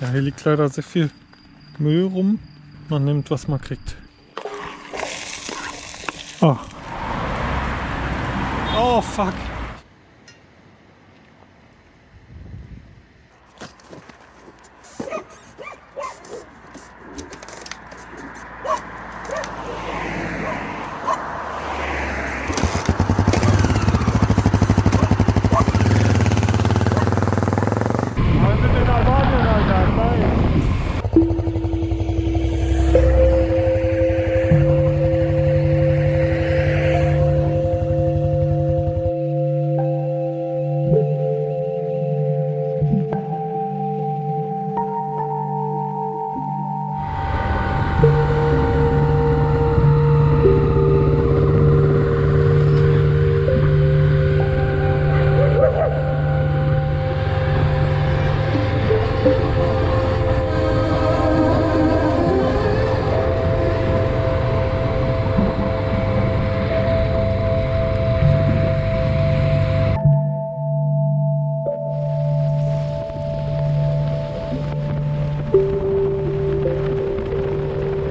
Ja, hier liegt leider sehr viel Müll rum. Man nimmt, was man kriegt. Oh. Oh, fuck.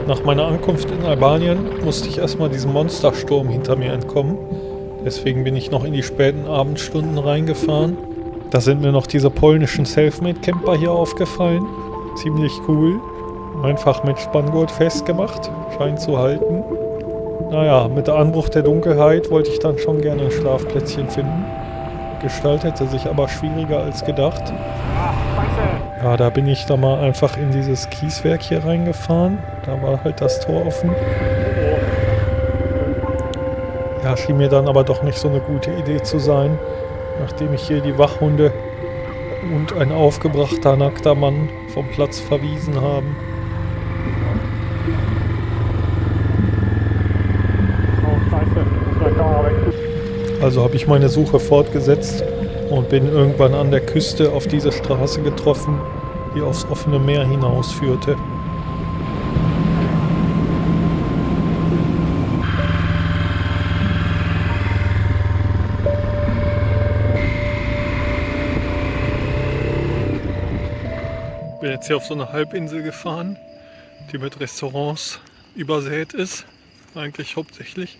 Nach meiner Ankunft in Albanien musste ich erstmal diesem Monstersturm hinter mir entkommen. Deswegen bin ich noch in die späten Abendstunden reingefahren. Da sind mir noch diese polnischen Selfmade-Camper hier aufgefallen. Ziemlich cool. Einfach mit Spanngurt festgemacht. Scheint zu halten. Naja, mit Anbruch der Dunkelheit wollte ich dann schon gerne ein Schlafplätzchen finden. Gestaltete sich aber schwieriger als gedacht. Ja, da bin ich da mal einfach in dieses Kieswerk hier reingefahren. Da war halt das Tor offen. Ja, schien mir dann aber doch nicht so eine gute Idee zu sein, nachdem ich hier die Wachhunde und ein aufgebrachter nackter Mann vom Platz verwiesen haben. Also habe ich meine Suche fortgesetzt und bin irgendwann an der Küste auf diese Straße getroffen, die aufs offene Meer hinausführte. Bin jetzt hier auf so eine Halbinsel gefahren, die mit Restaurants übersät ist, eigentlich hauptsächlich.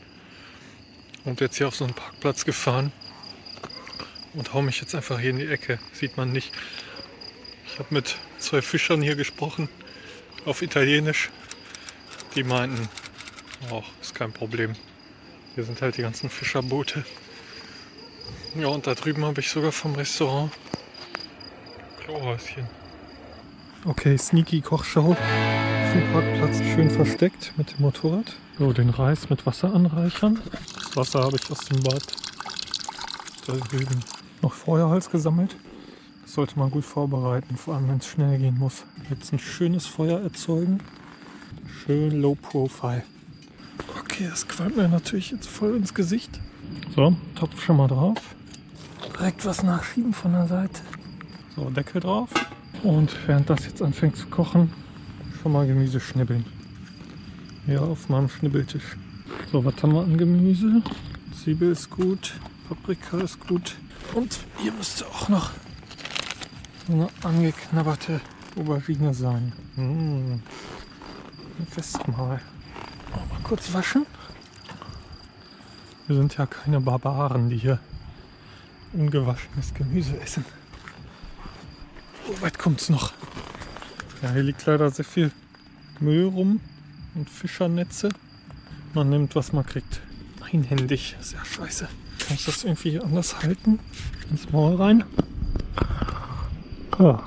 Und jetzt hier auf so einen Parkplatz gefahren und hau mich jetzt einfach hier in die Ecke. Sieht man nicht. Ich habe mit 2 Fischern hier gesprochen, auf Italienisch. Die meinten, oh, ist kein Problem. Hier sind halt die ganzen Fischerboote. Ja, und da drüben habe ich sogar vom Restaurant Klohäuschen. Okay, sneaky Kochshow auf dem Parkplatz, schön versteckt mit dem Motorrad. So, den Reis mit Wasser anreichern. Das Wasser habe ich aus dem Bad da drüben. Noch Feuerholz gesammelt. Das sollte man gut vorbereiten, vor allem wenn es schnell gehen muss. Jetzt ein schönes Feuer erzeugen. Schön low profile. Okay, das qualmt mir natürlich jetzt voll ins Gesicht. So, Topf schon mal drauf. Direkt was nachschieben von der Seite. So, Deckel drauf. Und während das jetzt anfängt zu kochen, schon mal Gemüse schnibbeln. Hier auf meinem Schnibbeltisch. So, was haben wir an Gemüse? Zwiebel ist gut, Paprika ist gut. Und hier müsste auch noch so eine angeknabberte Aubergine sein. Ein Festmahl. Mal kurz waschen. Wir sind ja keine Barbaren, die hier ungewaschenes Gemüse essen. So weit kommt's noch. Ja, hier liegt leider sehr viel Müll rum und Fischernetze. Man nimmt, was man kriegt. Einhändig, sehr scheiße. Kann ich das irgendwie anders halten? Ins Maul rein. Ja.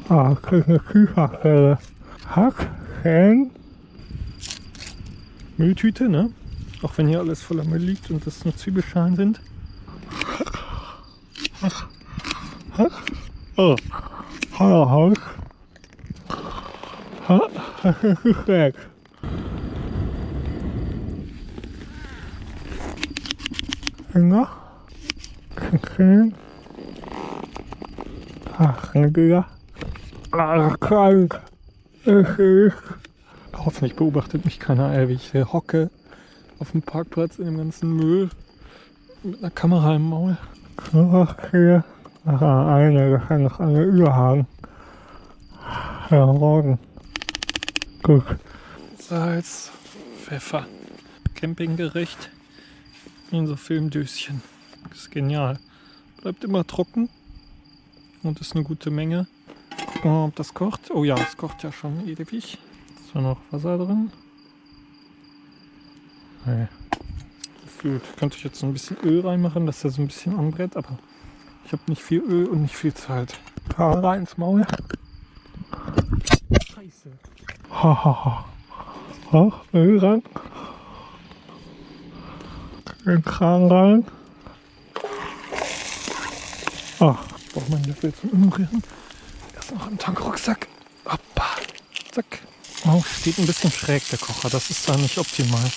Ah, krieg eine Küferstelle. Hacken. Mülltüte, ne? Auch wenn hier alles voller Müll liegt und das nur Zwiebelschalen sind. Oh, hallo Haus. Das ist nicht weg. Finger. Okay. Ach, Digga. Krank. Hoffentlich beobachtet mich keiner, wie ich hier hocke auf dem Parkplatz in dem ganzen Müll mit einer Kamera im Maul. Okay. Eine, das kann noch eine überhaben. Hervorragend. Guck. Salz, Pfeffer. Campinggerecht. In so Filmdöschen. Das ist genial. Bleibt immer trocken. Und ist eine gute Menge. Gucken wir mal, ob das kocht. Oh ja, es kocht ja schon ewig. Ist da noch Wasser drin? Nee. Gefühlt könnte ich jetzt so ein bisschen Öl reinmachen, dass er so ein bisschen anbrät, aber ich habe nicht viel Öl und nicht viel Zeit. Rein ins Maul. Scheiße. Hahaha. Öl rein. Den Kran rein. Ich brauche meinen Löffel zum Umrühren. Das ist noch im Tankrucksack. Hoppa. Zack. Oh, steht ein bisschen schräg, der Kocher. Das ist da nicht optimal.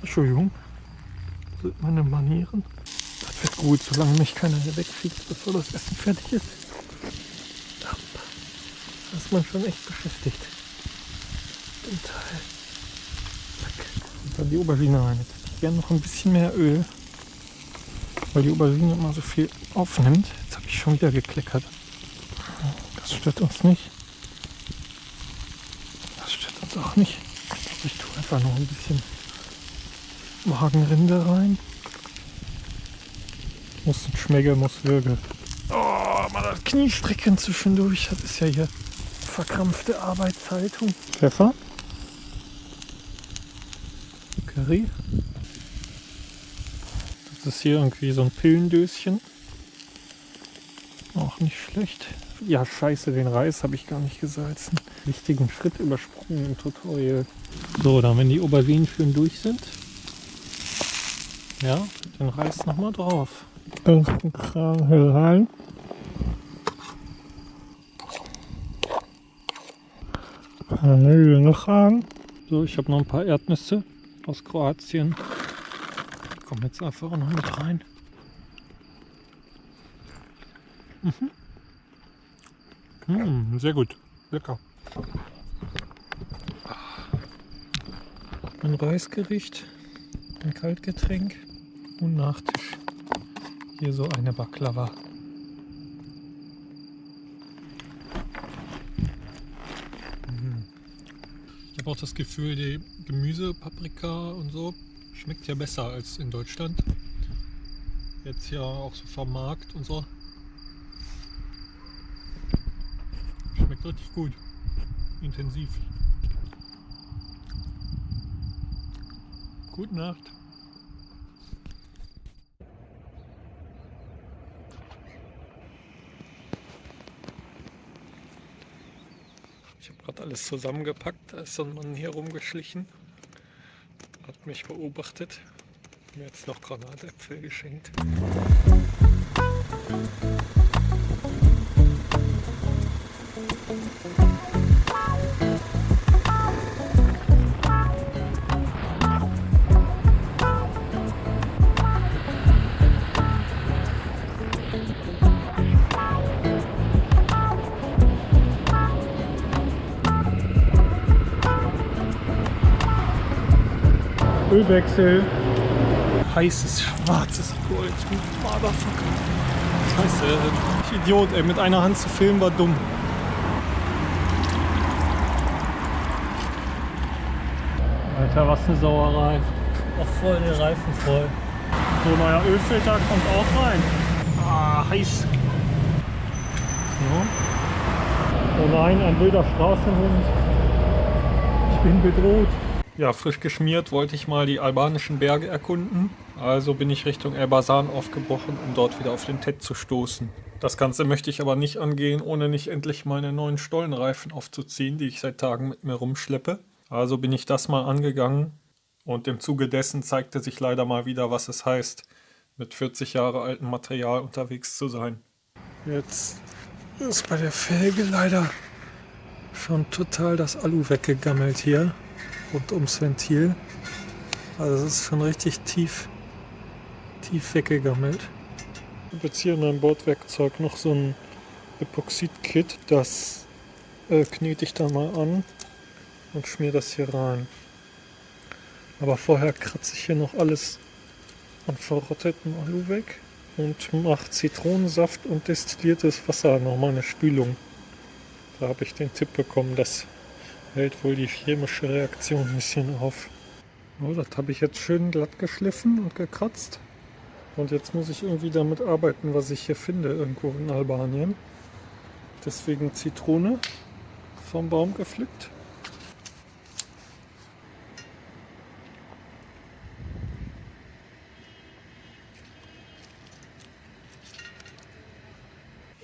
Entschuldigung. Das sind meine Manieren. Das wird gut, solange mich keiner hier wegfliegt, bevor das Essen fertig ist. Da ist man schon echt beschäftigt. Den Teil. Zack. Und dann die Aubergine rein. Jetzt hätte ich gerne noch ein bisschen mehr Öl. Weil die Aubergine immer so viel aufnimmt. Jetzt habe ich schon wieder gekleckert. Das stört uns nicht. Das stört uns auch nicht. Ich tue einfach noch ein bisschen Magenrinde rein. Muss schmecken, muss wirken. Oh, mal das Knie strecken zwischendurch. Das ist ja hier verkrampfte Arbeitshaltung. Pfeffer. Curry. Das ist hier irgendwie so ein Pillendöschen. Auch nicht schlecht. Ja, scheiße, den Reis habe ich gar nicht gesalzen. Wichtigen Schritt übersprungen im Tutorial. So, dann wenn die Auberginen schön durch sind. Ja, den Reis nochmal drauf. Ganzen Kram hier rein. Noch an. So, ich habe noch ein paar Erdnüsse aus Kroatien. Die kommen jetzt einfach noch mit rein. Sehr gut. Lecker. Ein Reisgericht, ein Kaltgetränk und Nachtisch. Hier so eine Baklava. Ich habe auch das Gefühl, die Gemüse, Paprika und so schmeckt ja besser als in Deutschland. Jetzt ja auch so vom Markt und so. Schmeckt richtig gut. Intensiv. Gute Nacht. Ich habe gerade alles zusammengepackt. Da ist so ein Mann hier rumgeschlichen. Hat mich beobachtet. Mir jetzt noch Granatäpfel geschenkt. Ölwechsel. Heißes, schwarzes Gold. Motherfucker. Scheiße, ich Idiot, ey. Mit einer Hand zu filmen war dumm. Alter, was eine Sauerei. Auch voll den Reifen voll. So, neuer Ölfilter kommt auch rein. Heiß. So. Oh nein, ein wilder Straßenhund. Ich bin bedroht. Ja, frisch geschmiert wollte ich mal die albanischen Berge erkunden. Also bin ich Richtung Elbasan aufgebrochen, um dort wieder auf den Tet zu stoßen. Das Ganze möchte ich aber nicht angehen, ohne nicht endlich meine neuen Stollenreifen aufzuziehen, die ich seit Tagen mit mir rumschleppe. Also bin ich das mal angegangen und im Zuge dessen zeigte sich leider mal wieder, was es heißt, mit 40 Jahre altem Material unterwegs zu sein. Jetzt ist bei der Felge leider schon total das Alu weggegammelt hier. Rund ums Ventil. Also es ist schon richtig tief weggegammelt. Ich habe jetzt hier in meinem Bordwerkzeug noch so ein Epoxid-Kit. Das knete ich da mal an und schmiere das hier rein. Aber vorher kratze ich hier noch alles von verrottetem Alu weg und mache Zitronensaft und destilliertes Wasser, nochmal eine Spülung. Da habe ich den Tipp bekommen, das hält wohl die chemische Reaktion ein bisschen auf. Oh, das habe ich jetzt schön glatt geschliffen und gekratzt. Und jetzt muss ich irgendwie damit arbeiten, was ich hier finde, irgendwo in Albanien. Deswegen Zitrone vom Baum gepflückt.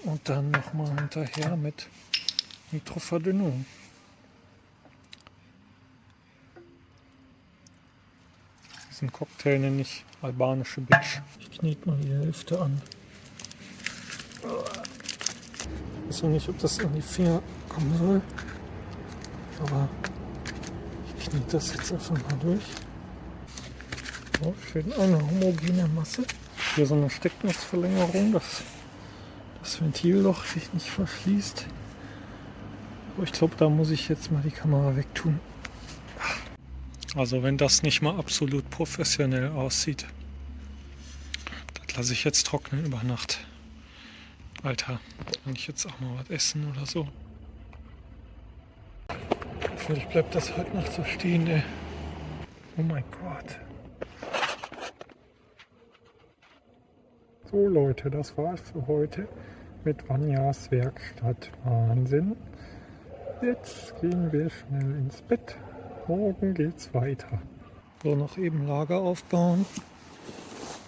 Und dann nochmal hinterher mit Nitroverdünnung. Diesen Cocktail nenne ich albanische Bitch. Ich knete mal die Hälfte an. Ich weiß noch nicht, ob das in die Finger kommen soll. Aber ich knete das jetzt einfach mal durch. So, schön eine homogene Masse. Hier so eine Stecknussverlängerung, dass das Ventilloch sich nicht verschließt. Aber ich glaube, da muss ich jetzt mal die Kamera wegtun. Also wenn das nicht mal absolut professionell aussieht, das lasse ich jetzt trocknen über Nacht. Alter, kann ich jetzt auch mal was essen oder so? Hoffentlich bleibt das heute noch so stehen, ey. Oh mein Gott. So Leute, das war's für heute mit Vanjas Werkstatt. Wahnsinn. Jetzt gehen wir schnell ins Bett. Morgen geht's weiter. So, noch eben Lager aufbauen.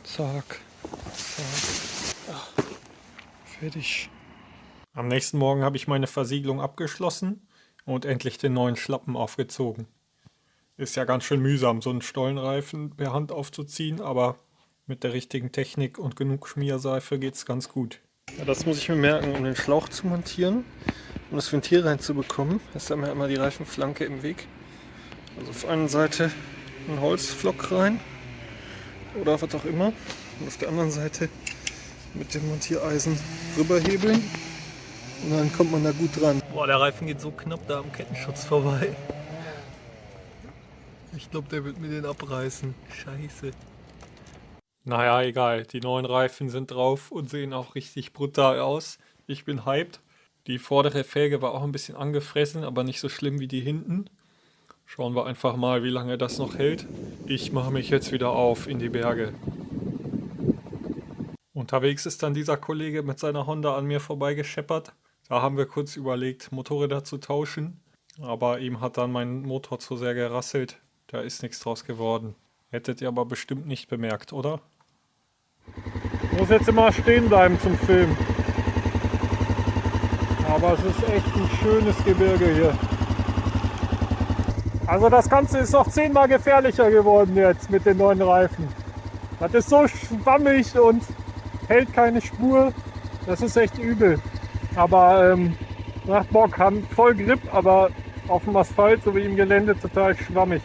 Zack, zack. Ach, fertig. Am nächsten Morgen habe ich meine Versiegelung abgeschlossen und endlich den neuen Schlappen aufgezogen. Ist ja ganz schön mühsam, so einen Stollenreifen per Hand aufzuziehen, aber mit der richtigen Technik und genug Schmierseife geht's ganz gut. Ja, das muss ich mir merken, um den Schlauch zu montieren, um das Ventil reinzubekommen. Ist da mir immer die Reifenflanke im Weg. Also auf einer Seite ein Holzflock rein oder was auch immer. Und auf der anderen Seite mit dem Montiereisen rüberhebeln. Und dann kommt man da gut dran. Boah, der Reifen geht so knapp da am Kettenschutz vorbei. Ich glaube, der wird mir den abreißen. Scheiße. Naja, egal. Die neuen Reifen sind drauf und sehen auch richtig brutal aus. Ich bin hyped. Die vordere Felge war auch ein bisschen angefressen, aber nicht so schlimm wie die hinten. Schauen wir einfach mal, wie lange das noch hält. Ich mache mich jetzt wieder auf in die Berge. Unterwegs ist dann dieser Kollege mit seiner Honda an mir vorbeigescheppert. Da haben wir kurz überlegt, Motorräder zu tauschen. Aber ihm hat dann mein Motor zu sehr gerasselt. Da ist nichts draus geworden. Hättet ihr aber bestimmt nicht bemerkt, oder? Ich muss jetzt immer stehen bleiben zum Filmen. Aber es ist echt ein schönes Gebirge hier. Also das Ganze ist noch 10-mal gefährlicher geworden jetzt mit den neuen Reifen. Das ist so schwammig und hält keine Spur. Das ist echt übel. Aber macht Bock, haben voll Grip, aber auf dem Asphalt sowie im Gelände total schwammig.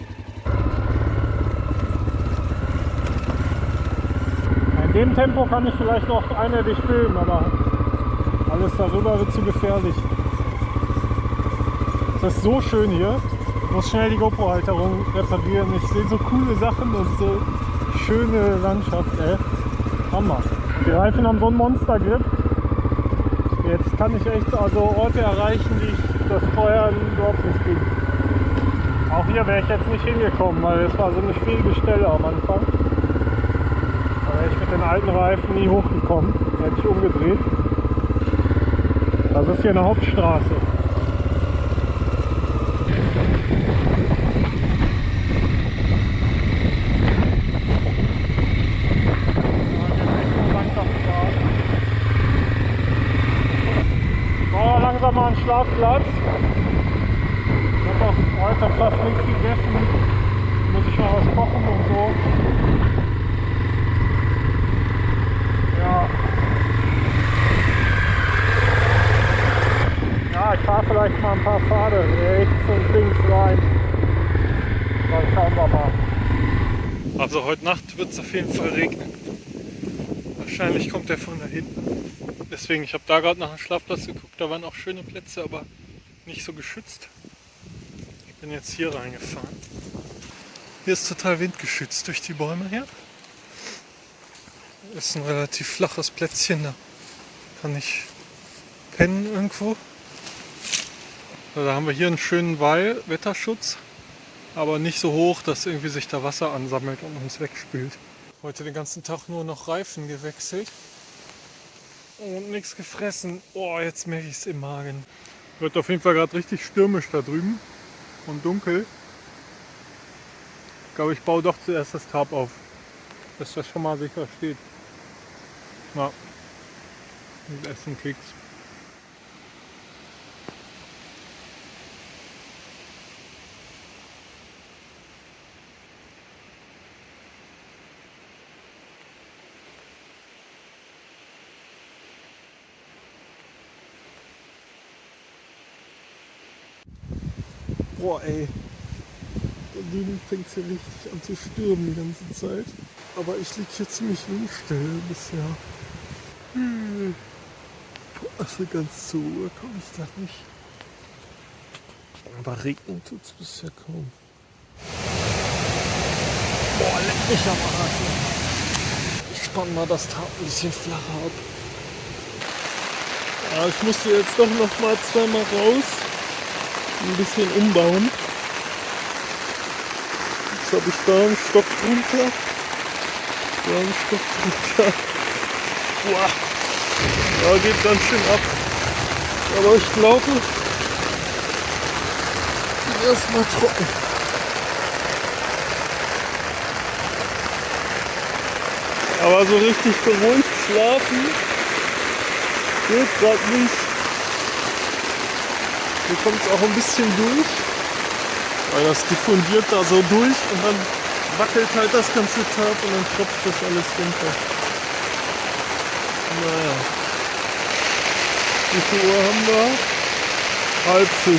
In dem Tempo kann ich vielleicht noch einheitlich filmen, aber alles darüber wird zu gefährlich. Es ist so schön hier. Ich muss schnell die GoPro-Halterung reparieren. Ich sehe so coole Sachen und so schöne Landschaft, ey. Hammer. Die Reifen haben so einen Monster-Grip. Jetzt kann ich echt also Orte erreichen, die ich das vorher überhaupt nicht ging. Auch hier wäre ich jetzt nicht hingekommen, weil es war so eine schwierige Stelle am Anfang. Da wäre ich mit den alten Reifen nie hochgekommen. Da hätte ich umgedreht. Das ist hier eine Hauptstraße. Langsam mal einen Schlafplatz. Ich habe auch heute fast nichts gegessen. Muss ich mal was kochen und so. Ja. Ja, ich fahre vielleicht mal ein paar Pfade rechts und links rein. Dann schauen wir mal. Also heute Nacht wird es auf jeden Fall regnen. Wahrscheinlich kommt der von da hinten. Deswegen, ich habe da gerade nach einem Schlafplatz geguckt, da waren auch schöne Plätze, aber nicht so geschützt. Ich bin jetzt hier reingefahren. Hier ist total windgeschützt durch die Bäume her. ist ein relativ flaches Plätzchen, da kann ich pennen irgendwo. Da haben wir hier einen schönen Wall, Wetterschutz, aber nicht so hoch, dass irgendwie sich da Wasser ansammelt und uns wegspült. Heute den ganzen Tag nur noch Reifen gewechselt und nichts gefressen. Oh, jetzt merke ich es im Magen. Wird auf jeden Fall gerade richtig stürmisch da drüben und dunkel. Ich glaube, ich baue doch zuerst das Tarp auf, dass das schon mal sicher steht. Ja, und essen Keks. Boah, ey. Und drüben fängt es ja richtig an zu stürmen die ganze Zeit. Aber ich liege hier ziemlich windstill bisher. Also ganz so komme ich da nicht. Aber regnen tut es bisher kaum. Boah, leck mich am Arsch. Ich spann mal das Tarp ein bisschen flacher ab. Ja, ich musste jetzt doch noch mal zweimal raus. Ein bisschen umbauen. Jetzt habe ich da einen Stock drunter. Da einen Stock drunter. Boah. Ja, geht ganz schön ab. Aber ich glaube, erstmal trocken. Aber so richtig beruhigt schlafen geht gerade nicht. Hier kommt es auch ein bisschen durch. Weil das diffundiert da so durch und dann wackelt halt das ganze Tarp und dann tropft das alles runter. Naja. Wie viel Uhr haben wir? 4:30.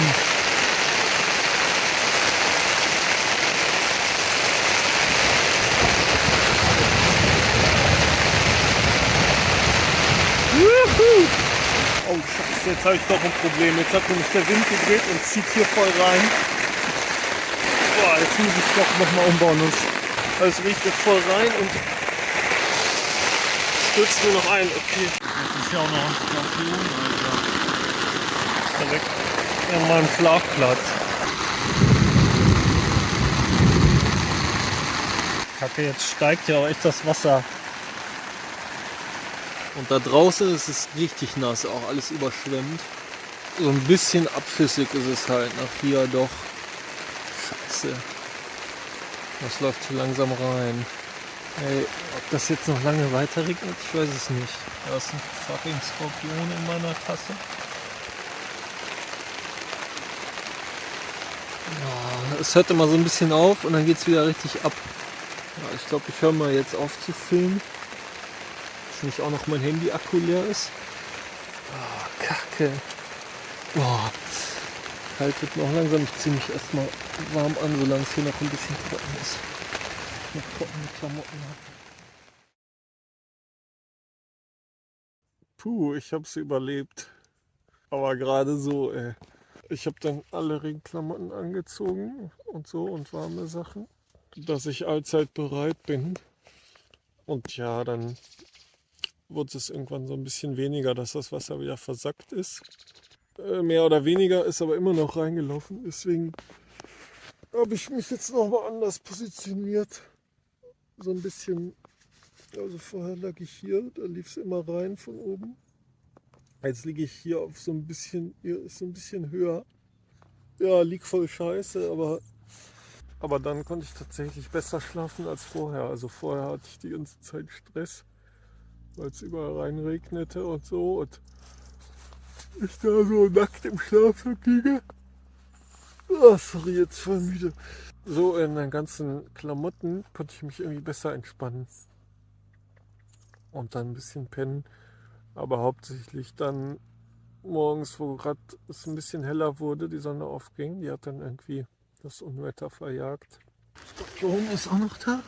Juhu! Oh Scheiße, jetzt habe ich doch ein Problem. Jetzt hat nämlich der Wind gedreht und zieht hier voll rein. Boah, jetzt muss ich doch nochmal umbauen. Das riecht jetzt voll rein und stürzt mir noch ein. Okay. Das ist ja auch noch ein Skorpion, Alter. Direkt in meinem Schlafplatz. Kacke, jetzt steigt ja auch echt das Wasser. Und da draußen ist es richtig nass, auch alles überschwemmt. So ein bisschen abschüssig ist es halt nach hier doch. Scheiße. Das läuft zu langsam rein. Ey, ob das jetzt noch lange weiter regnet, ich weiß es nicht. Da ist ein fucking Skorpion in meiner Tasse. Ja, es hört immer so ein bisschen auf und dann geht es wieder richtig ab. Ja, ich glaube, ich höre mal jetzt auf zu filmen. Dass nicht auch noch mein Handy-Akku leer ist. Oh, Kacke. Boah. Kalt wird mir auch langsam. Ich ziehe mich erstmal warm an, solange es hier noch ein bisschen trocken ist. Ich noch trockene Klamotten habe. Puh, ich habe es überlebt. Aber gerade so, ey. Ich habe dann alle Regenklamotten angezogen und so und warme Sachen, dass ich allzeit bereit bin. Und ja, dann wurde es irgendwann so ein bisschen weniger, dass das Wasser wieder versackt ist. Mehr oder weniger ist aber immer noch reingelaufen. Deswegen habe ich mich jetzt noch mal anders positioniert. So ein bisschen, also vorher lag ich hier, da lief es immer rein von oben. Jetzt liege ich hier auf so ein bisschen, hier ist so ein bisschen höher. Ja, liegt voll scheiße, aber dann konnte ich tatsächlich besser schlafen als vorher. Also vorher hatte ich die ganze Zeit Stress, weil es überall reinregnete und so. Und ich da so nackt im Schlafsack liege. Oh, sorry, jetzt voll müde. So in den ganzen Klamotten konnte ich mich irgendwie besser entspannen. Und dann ein bisschen pennen. Aber hauptsächlich dann morgens, wo gerade es ein bisschen heller wurde, die Sonne aufging. Die hat dann irgendwie das Unwetter verjagt. Skorpion ist auch noch da.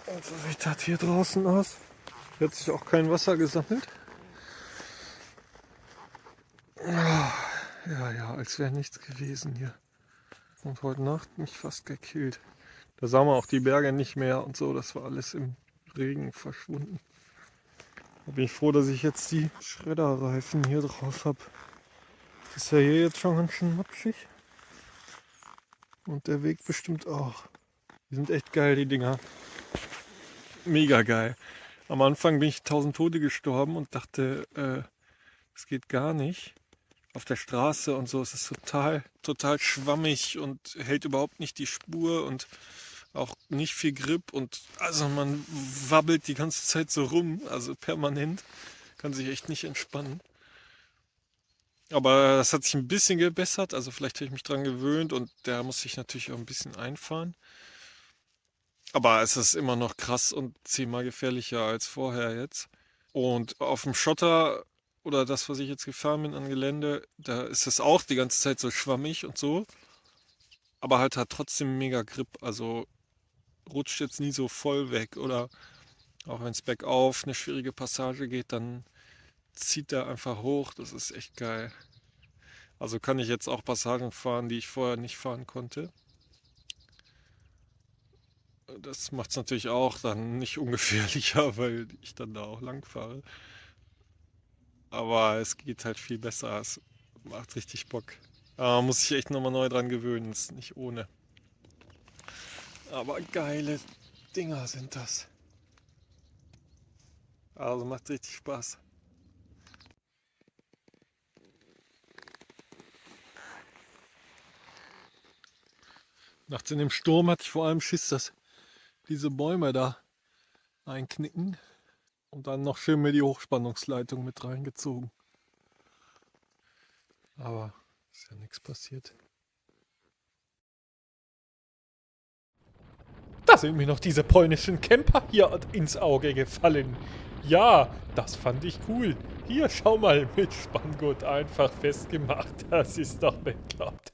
Und so sieht das hier draußen aus. Hier hat sich auch kein Wasser gesammelt. Ja, als wäre nichts gewesen hier. Und heute Nacht mich fast gekillt. Da sah man auch die Berge nicht mehr und so. Das war alles im Regen verschwunden. Da bin ich froh, dass ich jetzt die Schredderreifen hier drauf habe. Das ist ja hier jetzt schon ganz schön matschig. Und der Weg bestimmt auch. Die sind echt geil, die Dinger. Mega geil. Am Anfang bin ich 1000 Tote gestorben und dachte, das geht gar nicht. Auf der Straße und so ist es total schwammig und hält überhaupt nicht die Spur und auch nicht viel Grip. Und also man wabbelt die ganze Zeit so rum, also permanent. Kann sich echt nicht entspannen. Aber das hat sich ein bisschen gebessert, also vielleicht habe ich mich dran gewöhnt und der muss sich natürlich auch ein bisschen einfahren. Aber es ist immer noch krass und 10-mal gefährlicher als vorher jetzt. Und auf dem Schotter oder das, was ich jetzt gefahren bin an Gelände, da ist es auch die ganze Zeit so schwammig und so. Aber halt hat trotzdem mega Grip, also rutscht jetzt nie so voll weg. Oder auch wenn es bergauf eine schwierige Passage geht, dann zieht der einfach hoch. Das ist echt geil. Also kann ich jetzt auch Passagen fahren, die ich vorher nicht fahren konnte. Das macht es natürlich auch dann nicht ungefährlicher, weil ich dann da auch lang fahre. Aber es geht halt viel besser. Es macht richtig Bock. Muss ich echt nochmal neu dran gewöhnen. Ist nicht ohne. Aber geile Dinger sind das. Also macht richtig Spaß. Nachts in dem Sturm hatte ich vor allem Schiss, dass diese Bäume da einknicken. Und dann noch schön mir die Hochspannungsleitung mit reingezogen. Aber ist ja nichts passiert. Da sind mir noch diese polnischen Camper hier ins Auge gefallen. Ja, das fand ich cool. Hier, schau mal, mit Spanngurt einfach festgemacht. Das ist doch bekloppt.